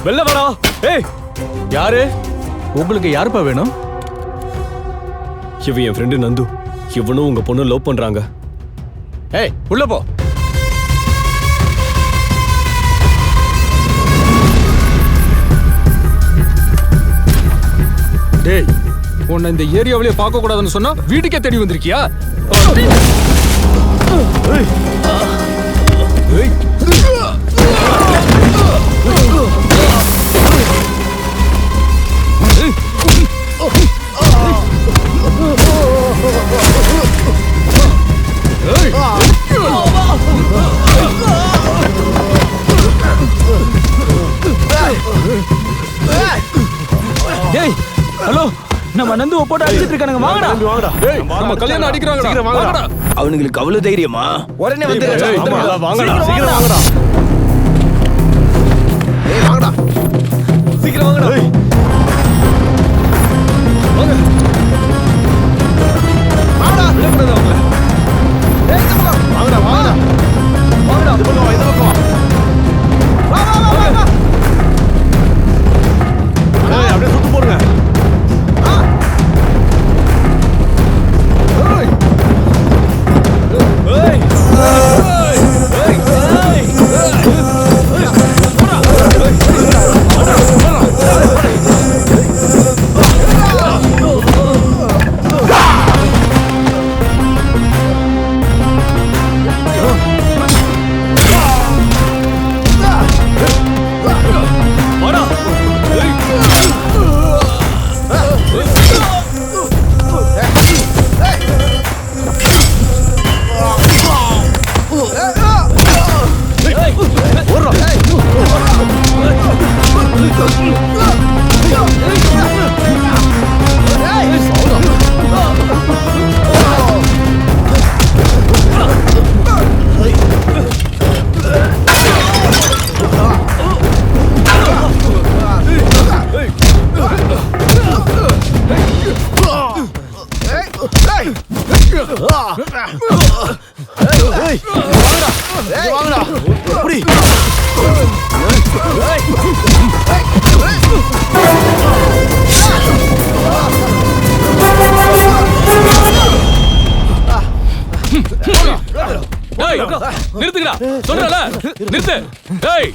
வெளில வாடா. ஏய் யாரு? உங்களுக்கு யாருப்பா வேணும்? இவன் என் ஃப்ரெண்டு நந்து. இவனும் உங்க பொண்ணு லவ் பண்றாங்க. ஏய் உள்ள போ. டேய், உன்னை இந்த ஏரியாவிலே பார்க்க கூடாதுன்னு சொன்னா வீட்டுக்கே தேடி வந்திருக்கியா? டேய் ஹலோ, நம்ம நந்து போட்டு அடிச்சிட்டு இருக்கானுங்க. வாங்கடா. டேய், நம்ம கல்யாணம் அடிக்கிறாங்கடா. வாங்கடா. அவனுங்களுக்கு அவ்வளவு தைரியமா? உடனே வந்து வாங்கடா, சீக்கிரம் வாங்கடா. ஏய் வாங்கடா. சீக்கிரம் வாங்கடா. வாங்க. வாங்கடா. விடக்கூடாது அவங்கள. ஏய் இந்த பக்கம். வாங்கடா, வாங்கடா. வாங்கடா. இந்த பக்கம் வா, இந்த பக்கம் வா. வா வா வா வா. ஏய், அப்படியே சுட்டு போடுங்க. நிறுத்துங்கடா. சொல்றல நிறுத்து. டேய்,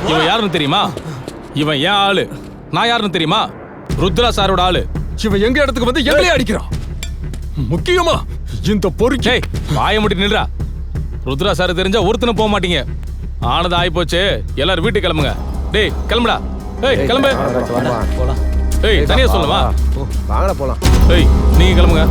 இவன் யாருன்னு தெரியுமா? இவன் ஏன் ஆளு. நான் யாருன்னு தெரியுமா? ருத்ரா சாரோட ஆளு. இவன் எங்க இடத்துக்கு வந்து எங்களையே அடிக்கிறான். முக்கியமா இந்த பொறுக்கி. டேய், வாயை மூடி நில்றா. ருத்ரா சார் தெரிஞ்சா ஒருத்தனும் போக மாட்டீங்க. ஆனது ஆயிப்போச்சு. எல்லாரும் வீட்டுக்கு கிளம்புங்க. டேய் கிளம்புடா. ஏய் கிளம்பு. போலாம். ஏய் தனியா சொல்லுவா. வாங்கடா போலாம். ஏய் நீங்க கிளம்புங்க.